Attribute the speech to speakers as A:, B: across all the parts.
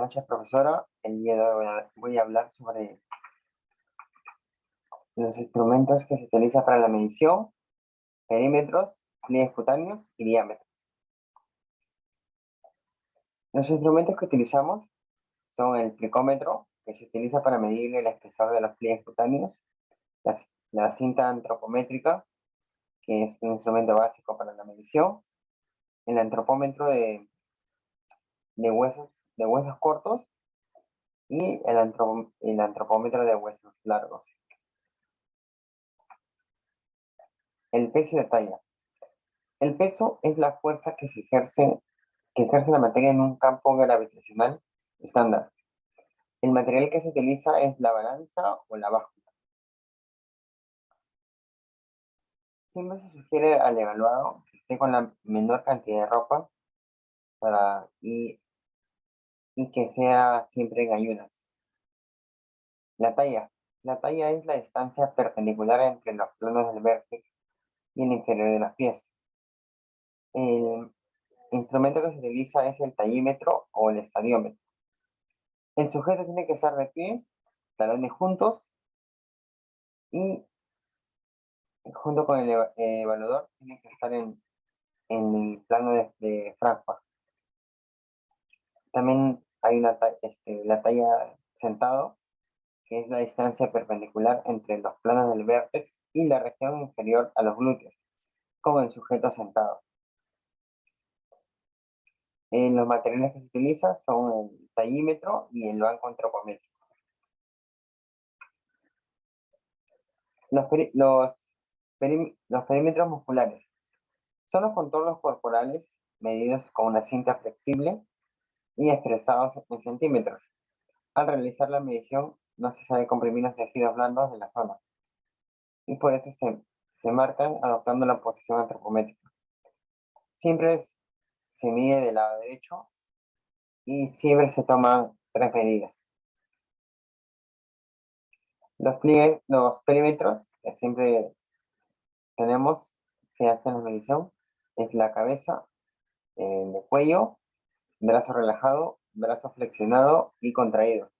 A: noches, profesora. El día de hoy voy a hablar sobre los instrumentos que se utilizan para la medición, perímetros, pliegues cutáneos y diámetros. Los instrumentos que utilizamos son el plicómetro, que se utiliza para medir el espesor de los pliegues cutáneos, la cinta antropométrica, que es un instrumento básico para la medición, el antropómetro de huesos cortos y el antropómetro de huesos largos. El peso y la talla. El peso es la fuerza que ejerce la materia en un campo gravitacional estándar. El material que se utiliza es la balanza o la báscula. Siempre se sugiere al evaluado que esté con la menor cantidad de ropa y que sea siempre en ayunas. La talla. La talla es la distancia perpendicular entre los planos del vértex y el inferior de los pies. El instrumento que se utiliza es el tallímetro o el estadiómetro. El sujeto tiene que estar de pie, talones juntos, y junto con el evaluador tiene que estar en el plano de Frankfurt. También hay la talla sentado, que es la distancia perpendicular entre los planos del vértex y la región inferior a los glúteos, como el sujeto sentado. Los materiales que se utilizan son el tallímetro y el banco antropométrico. Los perímetros musculares son los contornos corporales medidos con una cinta flexible y expresados en centímetros. Al realizar la medición, no se sabe comprimir los tejidos blandos de la zona, y por eso se marcan adoptando la posición antropométrica. Siempre se mide del lado derecho y siempre se toman 3 medidas. Los perímetros que siempre tenemos, se hace en la medición, es la cabeza, el cuello, brazo relajado, brazo flexionado y contraído,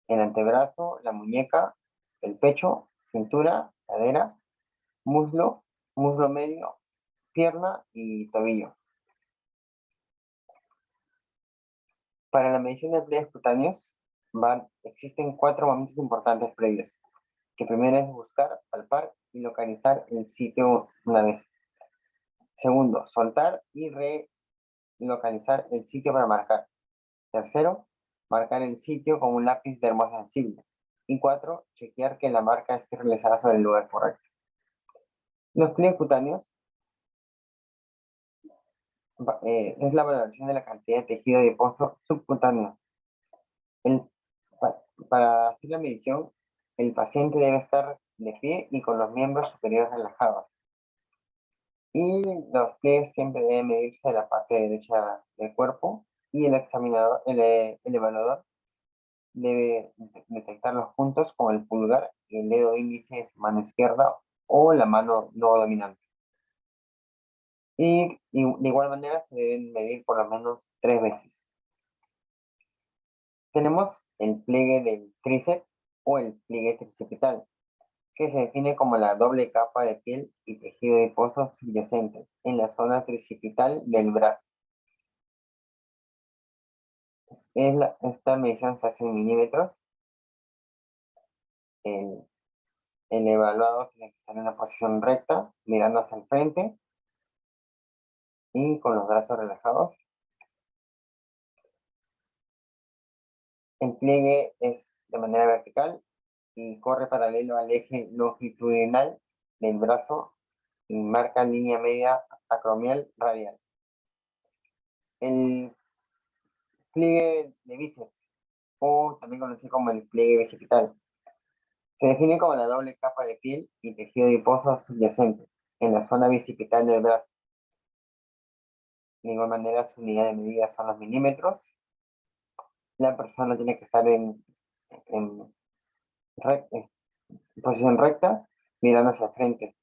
A: el antebrazo, la muñeca, el pecho, cintura, cadera, muslo, muslo medio, pierna y tobillo. Para la medición de pliegues cutáneos existen 4 momentos importantes previos, que primero es buscar, palpar y localizar el sitio una vez. Segundo, soltar y relocalizar el sitio para marcar. Tercero, marcar el sitio con un lápiz dermosensible. Y 4, chequear que la marca esté realizada sobre el lugar correcto. Los pliegues cutáneos es la valoración de la cantidad de tejido adiposo subcutáneo. Para hacer la medición, el paciente debe estar de pie y con los miembros superiores relajados. Y los pliegues siempre deben medirse de la parte derecha del cuerpo y el evaluador debe detectar los puntos con el pulgar y el dedo índice de su mano izquierda o la mano no dominante. Y de igual manera se deben medir por lo menos 3 veces. Tenemos el pliegue del tríceps o el pliegue tricipital, que se define como la doble capa de piel y tejido adiposo subyacente en la zona tricipital del brazo. Esta medición se hace en milímetros. El, el evaluado tiene que estar en una posición recta, mirando hacia el frente y con los brazos relajados. El pliegue es de manera vertical y corre paralelo al eje longitudinal del brazo y marca línea media acromial radial. El pliegue de bíceps, o también conocido como el pliegue bicipital, se define como la doble capa de piel y tejido adiposo subyacente en la zona bicipital del brazo. De igual manera, su unidad de medida son los milímetros. La persona tiene que estar en posición recta, mirando hacia el frente,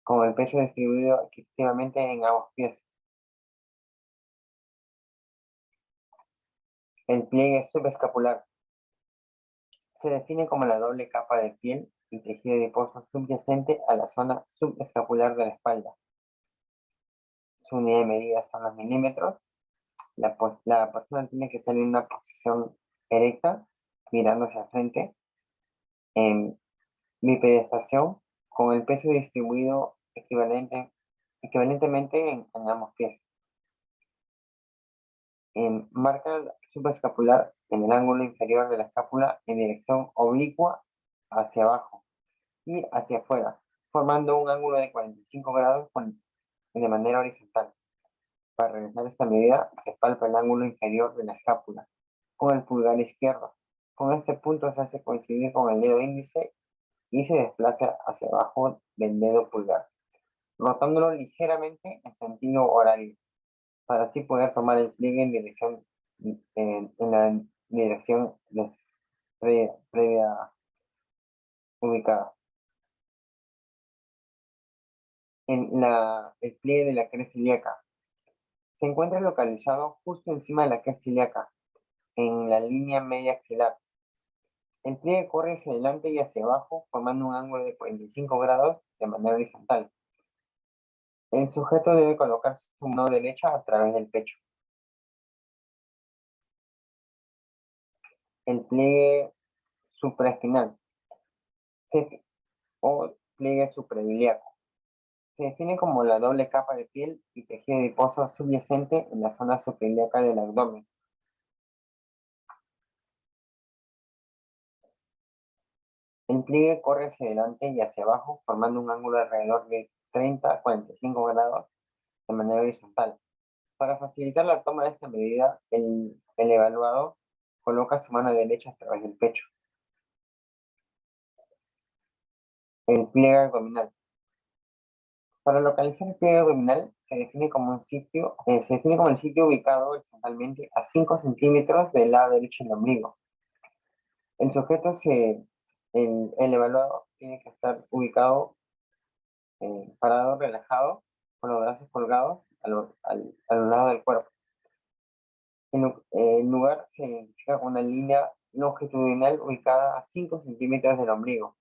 A: con el peso distribuido equitativamente en ambos pies. El pliegue subescapular se define como la doble capa de piel y tejido adiposo subyacente a la zona subescapular de la espalda. Su unidad de medida son los milímetros. La persona tiene que estar en una posición erecta, mirando hacia el frente, en bipedestación, con el peso distribuido equivalentemente en ambos pies. Marca subescapular en el ángulo inferior de la escápula en dirección oblicua hacia abajo y hacia afuera, formando un ángulo de 45 grados de manera horizontal. Para realizar esta medida, se palpa el ángulo inferior de la escápula con el pulgar izquierdo. Con este punto se hace coincidir con el dedo índice y se desplaza hacia abajo del dedo pulgar, rotándolo ligeramente en sentido horario, para así poder tomar el pliegue en la dirección previa ubicada. El pliegue de la cresta ilíaca se encuentra localizado justo encima de la cresta ilíaca, en la línea media axilar. El pliegue corre hacia adelante y hacia abajo, formando un ángulo de 45 grados de manera horizontal. El sujeto debe colocar su mano derecha a través del pecho. El pliegue supraespinal o pliegue suprailíaco se define como la doble capa de piel y tejido adiposo subyacente en la zona suprailíaca del abdomen. El pliegue corre hacia adelante y hacia abajo, formando un ángulo alrededor de 30 a 45 grados de manera horizontal. Para facilitar la toma de esta medida, el evaluado coloca su mano derecha a través del pecho. El pliegue abdominal. Para localizar el pliegue abdominal se define como el sitio ubicado horizontalmente a 5 centímetros del lado derecho del ombligo. El sujeto, el evaluado, tiene que estar ubicado, parado, relajado, con los brazos colgados a los lados del cuerpo. El lugar se identifica con una línea longitudinal ubicada a 5 centímetros del ombligo,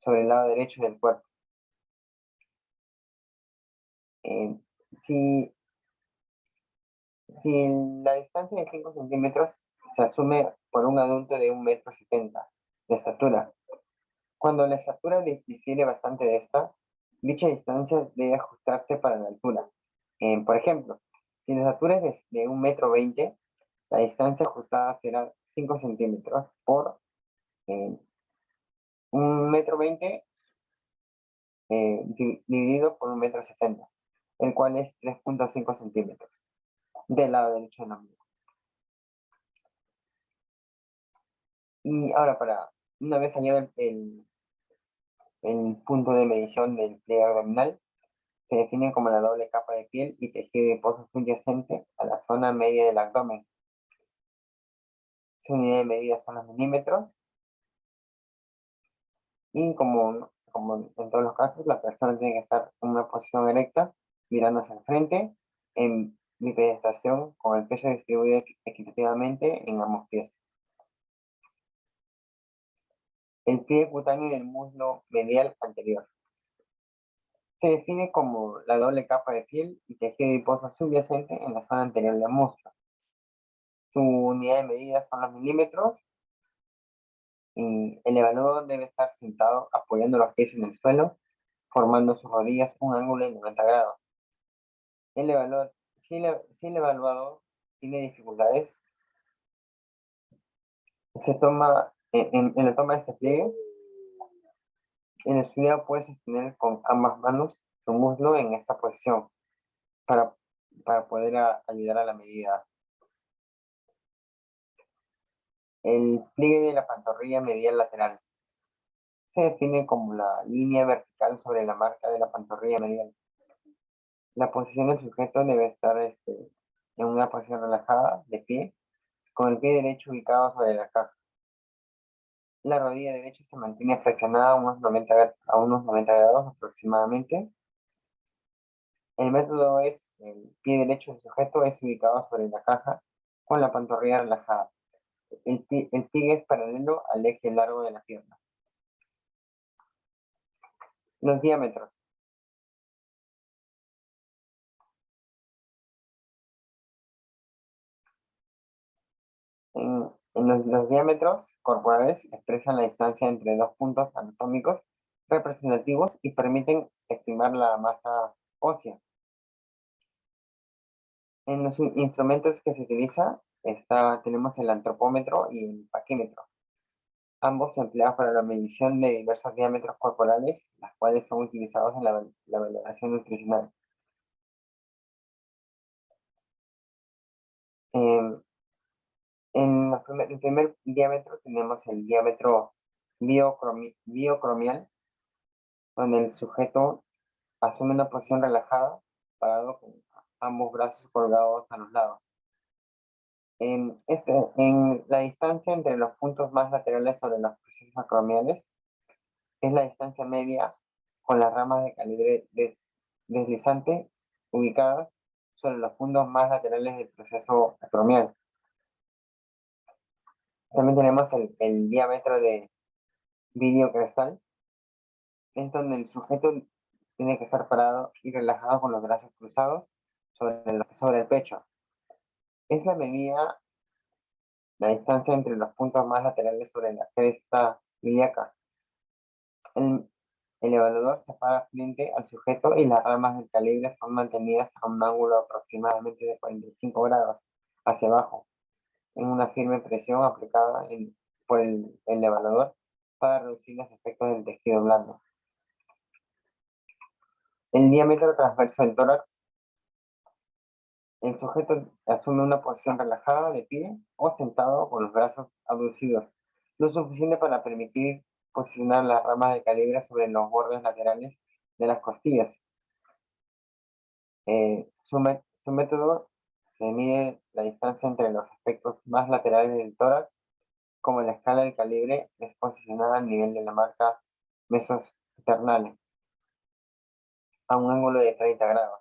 A: sobre el lado derecho del cuerpo. Eh, si, si la distancia de 5 centímetros se asume por un adulto de 1,70 m de estatura, cuando la estatura difiere bastante de esta, dicha distancia debe ajustarse para la altura. Por ejemplo, si la estatura es de 1,20 m, la distancia ajustada será 5 centímetros por 1,20 m dividido por 1,70 m, el cual es 3,5 centímetros del lado derecho del ombligo. Y ahora, una vez hallado el punto de medición del pliegue abdominal, se define como la doble capa de piel y tejido adiposo subyacente a la zona media del abdomen. Su unidad de medida son los milímetros. Y como en todos los casos, la persona tiene que estar en una posición erecta, mirando hacia el frente, en bipedestación, con el peso distribuido equitativamente en ambos pies. El pliegue cutáneo del muslo medial anterior se define como la doble capa de piel y tejido adiposo subyacente en la zona anterior del muslo. Su unidad de medida son los milímetros y el evaluador debe estar sentado apoyando los pies en el suelo, formando sus rodillas un ángulo de 90 grados. El evaluador, si el evaluador tiene dificultades, se toma, en la toma de este pliegue, el estudiado puede sostener con ambas manos su muslo en esta posición para, para poder ayudar a la medida. El pliegue de la pantorrilla medial lateral se define como la línea vertical sobre la marca de la pantorrilla medial. La posición del sujeto debe estar en una posición relajada, de pie, con el pie derecho ubicado sobre la caja. La rodilla derecha se mantiene flexionada a unos 90 grados aproximadamente. El método es: el pie derecho del sujeto es ubicado sobre la caja con la pantorrilla relajada. El pie es paralelo al eje largo de la pierna. Los diámetros. Los diámetros corporales expresan la distancia entre dos puntos anatómicos representativos y permiten estimar la masa ósea. En los instrumentos que se utiliza tenemos el antropómetro y el paquímetro, ambos empleados para la medición de diversos diámetros corporales, las cuales son utilizados en la valoración nutricional. Em, el primer diámetro tenemos el diámetro biocromial, donde el sujeto asume una posición relajada, parado con ambos brazos colgados a los lados. En la distancia entre los puntos más laterales sobre los procesos acromiales es la distancia media con las ramas de calibre deslizante ubicadas sobre los puntos más laterales del proceso acromial. También tenemos el diámetro de vídeo crestal, es donde el sujeto tiene que estar parado y relajado con los brazos cruzados sobre el pecho. Es la distancia entre los puntos más laterales sobre la cresta ilíaca. El, el evaluador se para frente al sujeto y las ramas del calibre son mantenidas a un ángulo aproximadamente de 45 grados hacia abajo, en una firme presión aplicada por el evaluador para reducir los efectos del tejido blando. El diámetro transverso del tórax. El sujeto asume una posición relajada de pie o sentado con los brazos abducidos, lo suficiente para permitir posicionar las ramas de calibre sobre los bordes laterales de las costillas. Su método se mide la distancia entre los aspectos más laterales del tórax, como la escala del calibre es posicionada al nivel de la marca mesosternal, a un ángulo de 30 grados.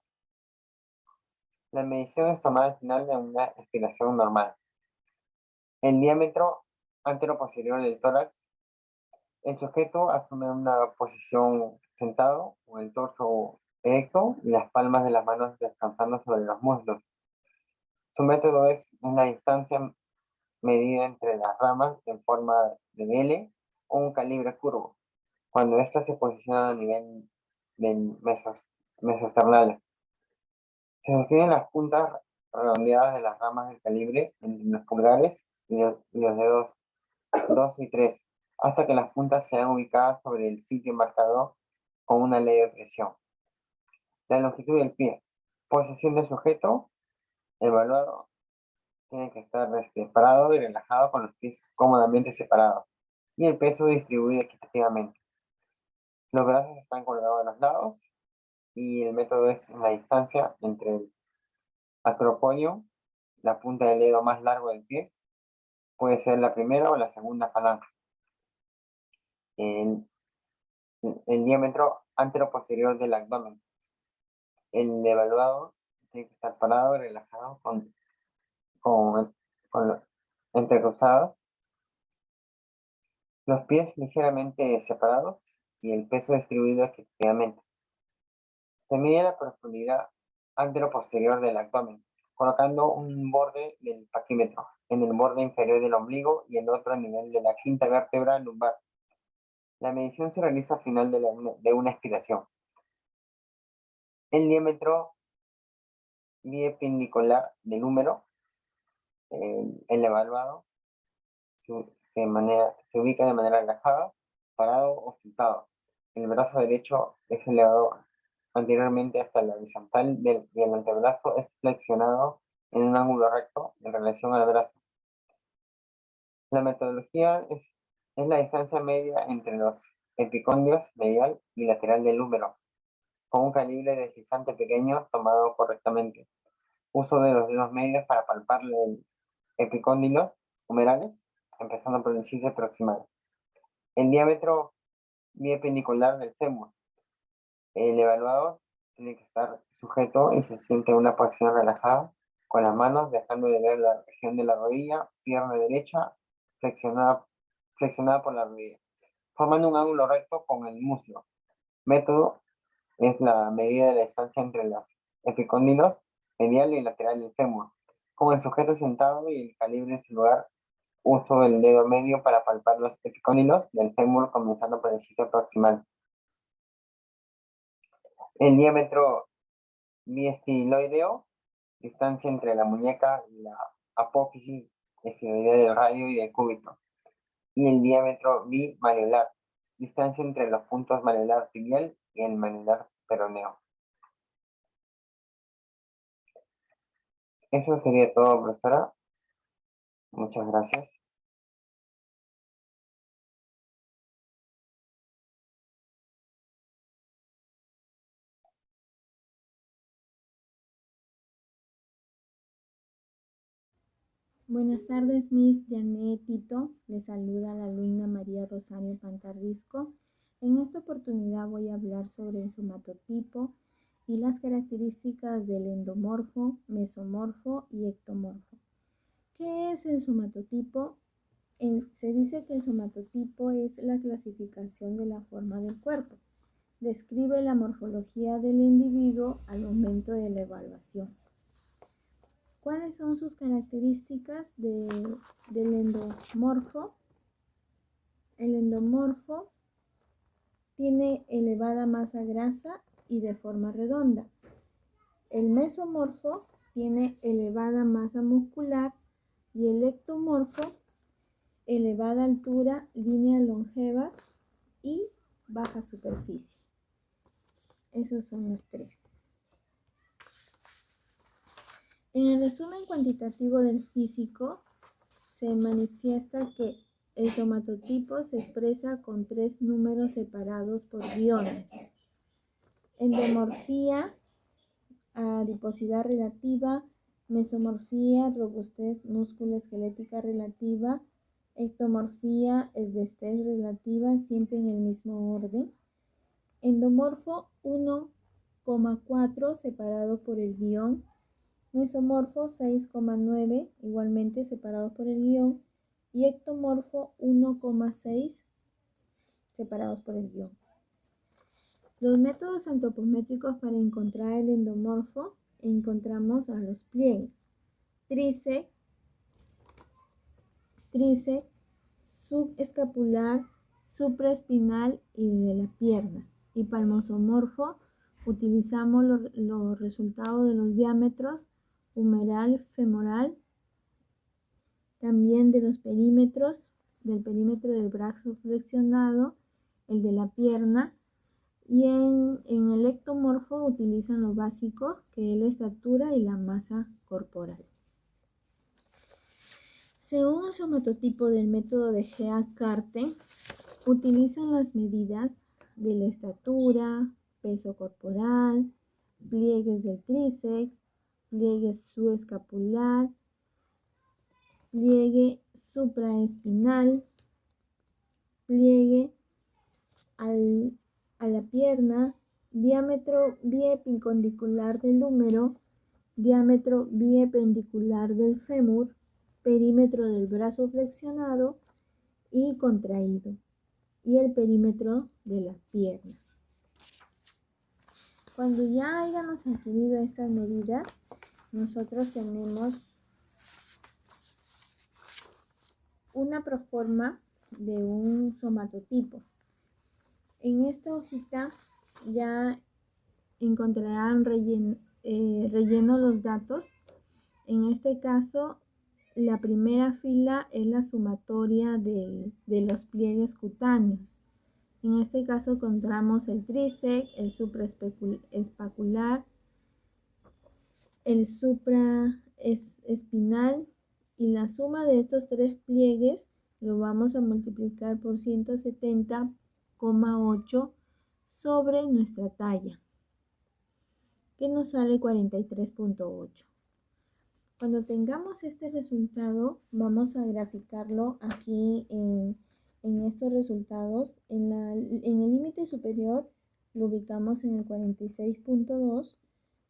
A: La medición es tomada al final de una expiración normal. El diámetro anteroposterior del tórax. El sujeto asume una posición sentado, con el torso erecto y las palmas de las manos descansando sobre los muslos. Su método es una distancia medida entre las ramas en forma de L o un calibre curvo, cuando ésta se posiciona a nivel del mesosternal. Se sostienen las puntas redondeadas de las ramas del calibre entre los pulgares y los dedos 2 y 3, hasta que las puntas sean ubicadas sobre el sitio marcado con una leve presión. La longitud del pie. Posición del sujeto evaluado. Tiene que estar parado y relajado con los pies cómodamente separados y el peso distribuido equitativamente. Los brazos están colgados a los lados y el método es en la distancia entre el acropodio, la punta del dedo más largo del pie, puede ser la primera o la segunda falange. El, el diámetro anteroposterior del abdomen. El evaluado tiene que estar parado y relajado con entrecruzados, los pies ligeramente separados y el peso distribuido equitativamente. Se mide la profundidad anteroposterior del abdomen, colocando un borde del paquímetro en el borde inferior del ombligo y el otro a nivel de la quinta vértebra lumbar. La medición se realiza al final de una expiración. El diámetro bipendicular del húmero, el evaluado, se ubica de manera relajada, parado o sentado. El brazo derecho es elevado anteriormente hasta la horizontal y el antebrazo es flexionado en un ángulo recto en relación al brazo. La metodología es la distancia media entre los epicóndilos medial y lateral del húmero, con un calibre deslizante pequeño tomado correctamente. Uso de los dedos medios para palpar los epicóndilos humerales, empezando por el sitio proximal. El diámetro bipendicular del fémur. El evaluador tiene que estar sujeto y se siente en una posición relajada, con las manos dejando de ver la región de la rodilla, pierna derecha flexionada, flexionada por la rodilla, formando un ángulo recto con el muslo. Método es la medida de la distancia entre los epicóndilos medial y lateral del fémur. Con el sujeto sentado y el calibre en su lugar, uso el dedo medio para palpar los epicóndilos del fémur comenzando por el sitio proximal. El diámetro biestiloideo, distancia entre la muñeca y la apófisis estiloidea del radio y del cúbito. Y el diámetro bimalular, distancia entre los puntos malular tibial y el malular peroneo. Eso sería todo, profesora. Muchas gracias.
B: Buenas tardes, Miss Janet Tito. Les saluda la alumna María Rosario Pantarrisco. En esta oportunidad voy a hablar sobre el somatotipo y las características del endomorfo, mesomorfo y ectomorfo. ¿Qué es el somatotipo? Se dice que el somatotipo es la clasificación de la forma del cuerpo. Describe la morfología del individuo al momento de la evaluación. ¿Cuáles son sus características del endomorfo? El endomorfo tiene elevada masa grasa y de forma redonda. El mesomorfo tiene elevada masa muscular y el ectomorfo elevada altura, líneas longevas y baja superficie. Esos son los tres. En el resumen cuantitativo del físico se manifiesta que el somatotipo se expresa con 3 números separados por guiones. Endomorfía, adiposidad relativa, mesomorfía, robustez músculo-esquelética relativa, ectomorfía, esbestez relativa, siempre en el mismo orden. Endomorfo 1,4 separado por el guión. Mesomorfo 6,9 igualmente separados por el guión y ectomorfo 1,6 separados por el guión. Los métodos antropométricos para encontrar el endomorfo encontramos a los pliegues: tríceps, subescapular, supraespinal y de la pierna. Y para el mesomorfo utilizamos los resultados de los diámetros humeral, femoral, también de los perímetros, del perímetro del brazo flexionado, el de la pierna, y en el ectomorfo utilizan lo básico, que es la estatura y la masa corporal. Según el somatotipo del método de Gea-Carten, utilizan las medidas de la estatura, peso corporal, pliegues del tríceps, pliegue subescapular, pliegue supraespinal, pliegue a la pierna, diámetro biepicondicular del húmero, diámetro biependicular del fémur, perímetro del brazo flexionado y contraído, y el perímetro de la pierna. Cuando ya hayamos adquirido estas medidas, nosotros tenemos una proforma de un somatotipo. En esta hojita ya encontrarán relleno los datos. En este caso, la primera fila es la sumatoria de los pliegues cutáneos. En este caso encontramos el tríceps, el supraespacular, el supraespinal, y la suma de estos tres pliegues lo vamos a multiplicar por 170,8 sobre nuestra talla, que nos sale 43,8. Cuando tengamos este resultado, vamos a graficarlo aquí en estos resultados. En el límite superior lo ubicamos en el 46,2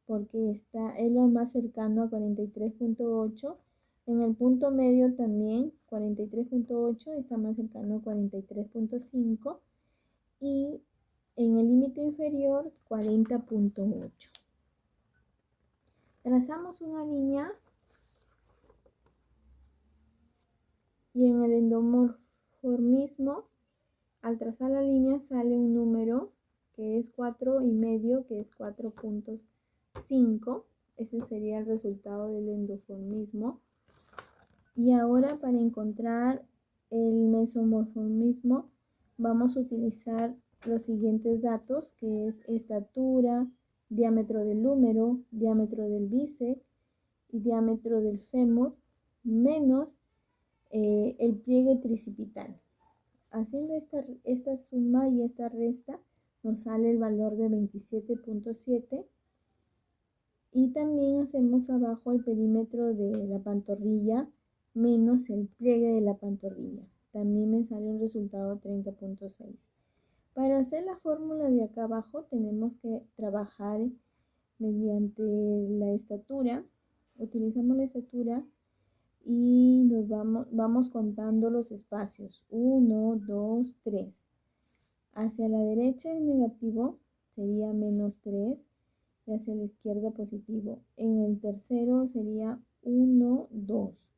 B: porque es lo más cercano a 43.8. En el punto medio también 43.8 está más cercano a 43.5 y en el límite inferior 40.8. Trazamos una línea y en el endomorfismo, al trazar la línea sale un número que es 4,5, que es 4.5. Ese sería el resultado del endomorfismo. Y ahora para encontrar el mesomorfismo vamos a utilizar los siguientes datos, que es estatura, diámetro del húmero, diámetro del bíceps y diámetro del fémur, menos el pliegue tricipital. Haciendo esta suma y esta resta nos sale el valor de 27.7 y también hacemos abajo el perímetro de la pantorrilla menos el pliegue de la pantorrilla. También me sale un resultado 30.6. Para hacer la fórmula de acá abajo tenemos que trabajar mediante la estatura. Utilizamos la estatura y vamos contando los espacios. 1, 2, 3. Hacia la derecha es negativo, sería menos 3. Y hacia la izquierda positivo. En el tercero sería 1, 2.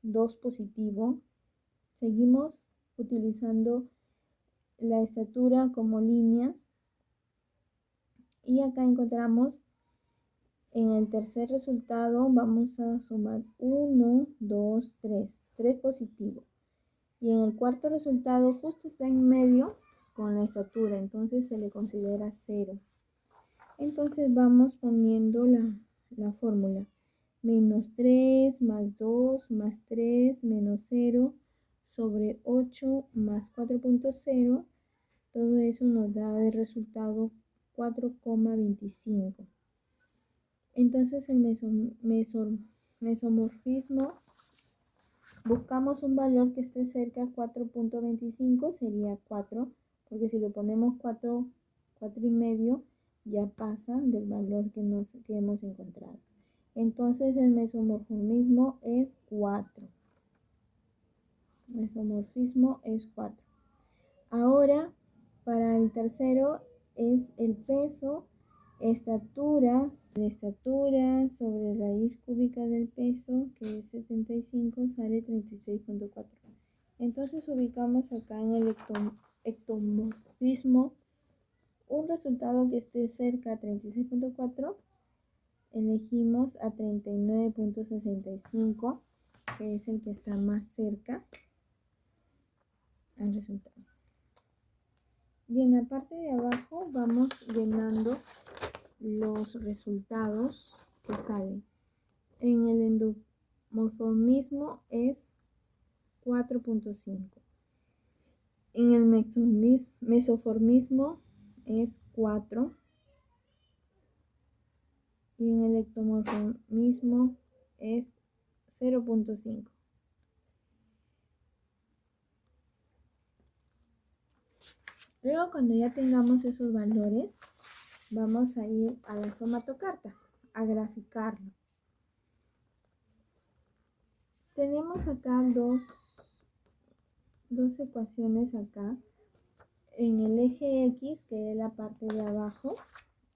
B: 2 positivo. Seguimos utilizando la estatura como línea. Y acá encontramos en el tercer resultado vamos a sumar 1, 2, 3. 3 positivo. Y en el cuarto resultado justo está en medio con la estatura, entonces se le considera 0. Entonces vamos poniendo la fórmula. Menos 3 más 2 más 3 menos 0 sobre 8 más 4.0. Todo eso nos da de resultado 4,25. Entonces el mesomorfismo, buscamos un valor que esté cerca a 4.25, sería 4, porque si lo ponemos 4,5, ya pasa del valor que hemos encontrado. Entonces el mesomorfismo es 4. Mesomorfismo es 4. Ahora, para el tercero es el peso, estatura sobre raíz cúbica del peso, que es 75, sale 36.4. Entonces ubicamos acá en el ectomorfismo un resultado que esté cerca a 36.4. Elegimos a 39.65, que es el que está más cerca al resultado. Y en la parte de abajo vamos llenando los resultados que salen. En el endomorfismo es 4.5. En el mesomorfismo es 4. Y en el ectomorfismo es 0.5. Luego, cuando ya tengamos esos valores, vamos a ir a la somatocarta, a graficarlo. Tenemos acá dos ecuaciones acá. En el eje X, que es la parte de abajo,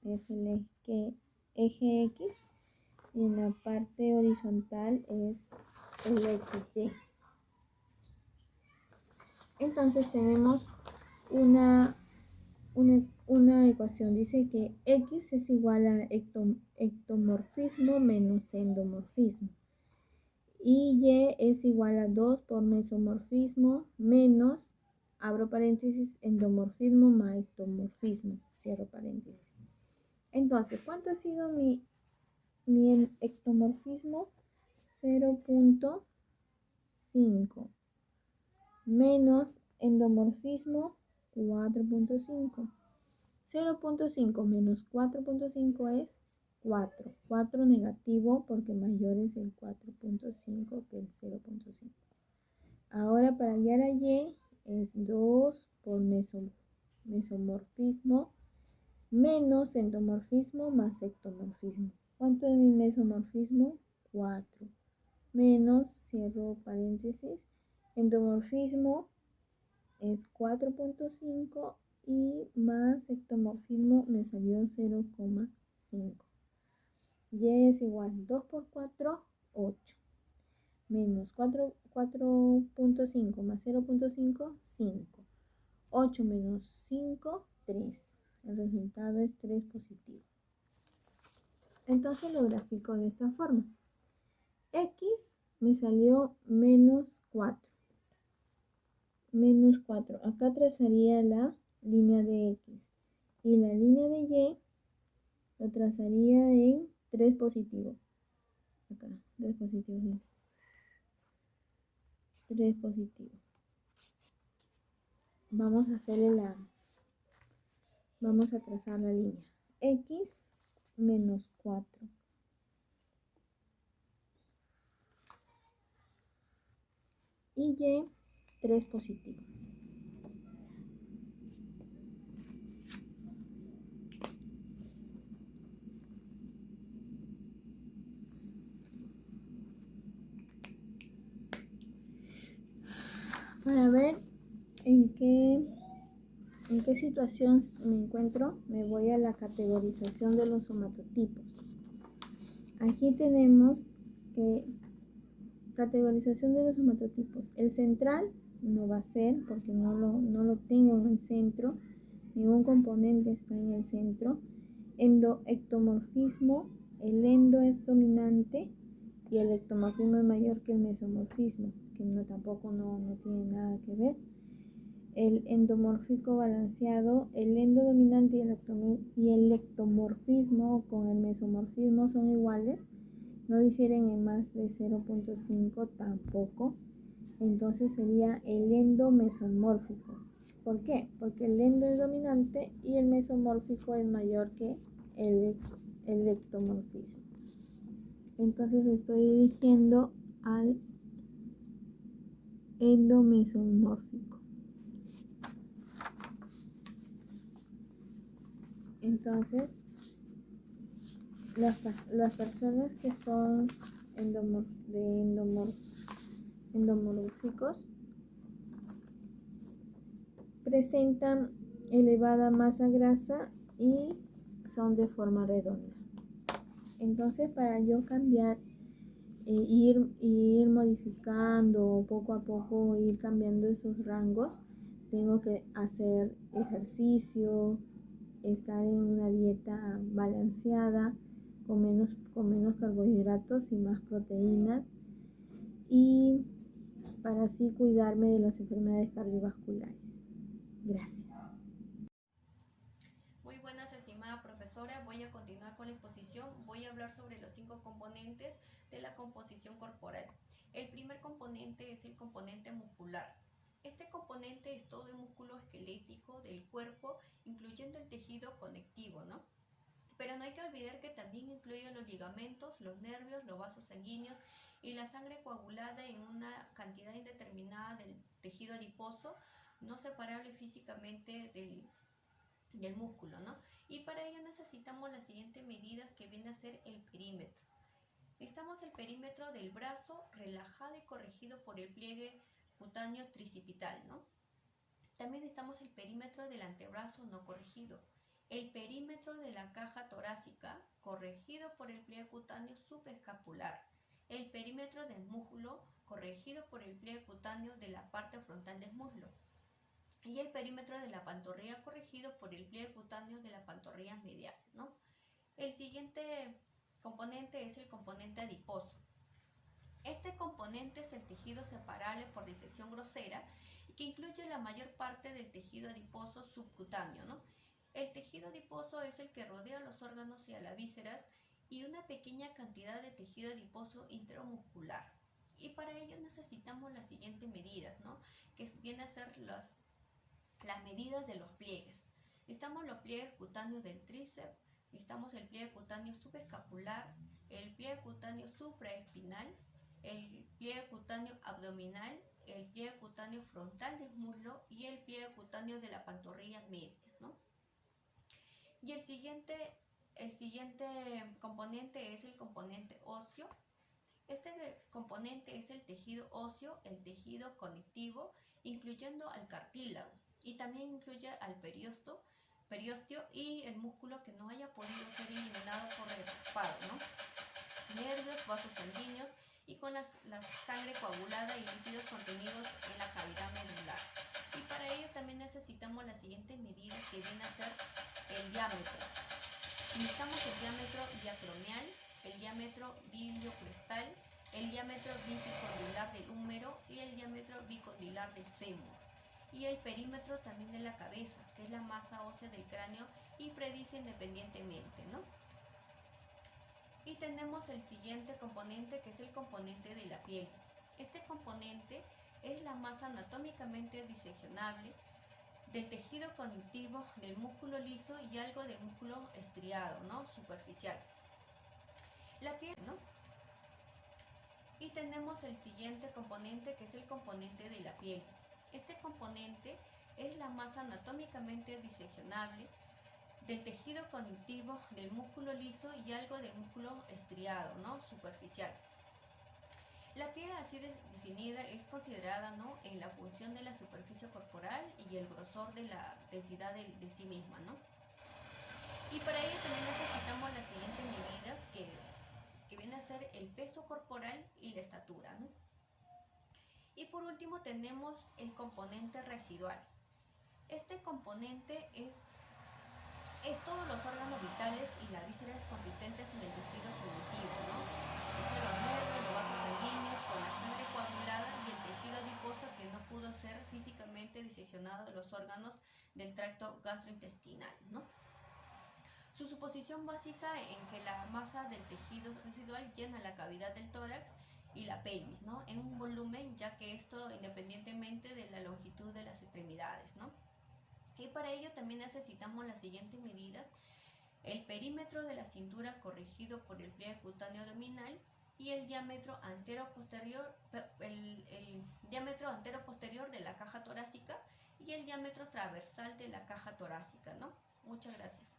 B: es el eje X. Y en la parte horizontal es el XY. Entonces tenemos una ecuación, dice que X es igual a ectomorfismo menos endomorfismo. Y Y es igual a 2 por mesomorfismo menos, abro paréntesis, endomorfismo más ectomorfismo, cierro paréntesis. Entonces, ¿cuánto ha sido mi ectomorfismo? 0.5 menos endomorfismo 4.5. 0.5 menos 4.5 es 4. 4 negativo porque mayor es el 4.5 que el 0.5. Ahora para hallar a Y es 2 por mesomorfismo menos endomorfismo más ectomorfismo. ¿Cuánto es mi mesomorfismo? 4. Menos, cierro paréntesis, endomorfismo es 4.5 y más ectomorfismo me salió 0,5. Y es igual 2 por 4, 8. Menos 4.5 más 0.5, 5. 8 menos 5, 3. El resultado es 3 positivo. Entonces lo grafico de esta forma. X me salió menos 4. Menos 4. Acá trazaría la línea de X. Y la línea de Y lo trazaría en 3 positivo. Acá, 3 positivo. 3 positivo. Vamos a trazar la línea. X menos 4. Y Y 3 positivo. Para ver en qué situación me encuentro, me voy a la categorización de los somatotipos. Aquí tenemos que categorización de los somatotipos. El central no va a ser porque no lo tengo en el centro. Ningún componente está en el centro. Ectomorfismo, el endo es dominante y el ectomorfismo es mayor que el mesomorfismo, que tampoco tiene nada que ver. El endomórfico balanceado, el endo dominante y el ectomorfismo con el mesomorfismo son iguales, no difieren en más de 0.5 tampoco. Entonces sería el endomesomórfico. ¿Por qué? Porque el endo es dominante y el mesomórfico es mayor que el ectomorfismo. Entonces estoy dirigiendo al endomesomórfico. Entonces, las personas que son endomorfícos presentan elevada masa grasa y son de forma redonda. Entonces, para yo cambiar, ir modificando poco a poco, ir cambiando esos rangos, tengo que hacer ejercicio, estar en una dieta balanceada, con menos carbohidratos y más proteínas, y para así cuidarme de las enfermedades cardiovasculares. Gracias.
C: Muy buenas, estimada profesora. Voy a continuar con la exposición. Voy a hablar sobre los 5 componentes de la composición corporal. El primer componente es el componente muscular. Este componente es todo el músculo esquelético del cuerpo, incluyendo el tejido conectivo, ¿no? Pero no hay que olvidar que también incluye los ligamentos, los nervios, los vasos sanguíneos y la sangre coagulada en una cantidad indeterminada del tejido adiposo, no separable físicamente del músculo, ¿no? Y para ello necesitamos las siguientes medidas, que viene a ser el perímetro. Necesitamos el perímetro del brazo relajado y corregido por el pliegue cutáneo tricipital, ¿no? También necesitamos el perímetro del antebrazo no corregido, el perímetro de la caja torácica corregido por el pliegue cutáneo subescapular, el perímetro del muslo corregido por el pliegue cutáneo de la parte frontal del muslo, y el perímetro de la pantorrilla corregido por el pliegue cutáneo de la pantorrilla medial, ¿no? El siguiente componente es el componente adiposo. Este componente es el tejido separable por disección grosera y que incluye la mayor parte del tejido adiposo subcutáneo, ¿no? El tejido adiposo es el que rodea los órganos y a las vísceras y una pequeña cantidad de tejido adiposo intramuscular. Y para ello necesitamos las siguientes medidas, ¿no? Que vienen a ser las medidas de los pliegues. Necesitamos los pliegues cutáneos del tríceps, necesitamos el pliegue cutáneo subescapular, el pliegue cutáneo supraespinal, el pliegue cutáneo abdominal, el pliegue cutáneo frontal del muslo y el pliegue cutáneo de la pantorrilla media, ¿no? Y el siguiente componente es el componente óseo. Este componente es el tejido óseo, el tejido conectivo, incluyendo al cartílago, y también incluye al periósteo y el músculo que no haya podido ser eliminado por el raspado, ¿no? Nervios, vasos sanguíneos y con la sangre coagulada y líquidos contenidos en la cavidad medular. Y para ello también necesitamos las siguientes medidas, que viene a ser el diámetro. Necesitamos el diámetro diacromial, el diámetro biliocrestal, el diámetro bicondilar del húmero y el diámetro bicondilar del fémur. Y el perímetro también de la cabeza, que es la masa ósea del cráneo y predice independientemente, ¿no? Y tenemos el siguiente componente, que es el componente de la piel. Este componente es la masa anatómicamente diseccionable del tejido conectivo, del músculo liso y algo del músculo estriado, ¿no? Superficial. La piel, ¿no? Y tenemos el siguiente componente, que es el componente de la piel. Este componente es la masa anatómicamente diseccionable del tejido conectivo, del músculo liso y algo del músculo estriado, ¿no? Superficial. La piel así definida es considerada, ¿no?, en la función de la superficie corporal y el grosor de la densidad de sí misma, ¿no? Y para ello también necesitamos las siguientes medidas, que viene a ser el peso corporal y la estatura, ¿no? Y por último tenemos el componente residual. Este componente es todos los órganos vitales y las vísceras consistentes en el tejido cognitivo, ¿no? Entonces, los nervios, los vasos sanguíneos, con la sangre coagulada y el tejido adiposo que no pudo ser físicamente diseccionado de los órganos del tracto gastrointestinal, ¿no? Su suposición básica en que la masa del tejido residual llena la cavidad del tórax y la pelvis, ¿no?, en un volumen, ya que esto independientemente de la longitud de las extremidades, ¿no? Y para ello también necesitamos las siguientes medidas: el perímetro de la cintura corregido por el pliegue cutáneo abdominal y el diámetro antero-posterior, el diámetro antero-posterior de la caja torácica y el diámetro transversal de la caja torácica, ¿no? Muchas gracias.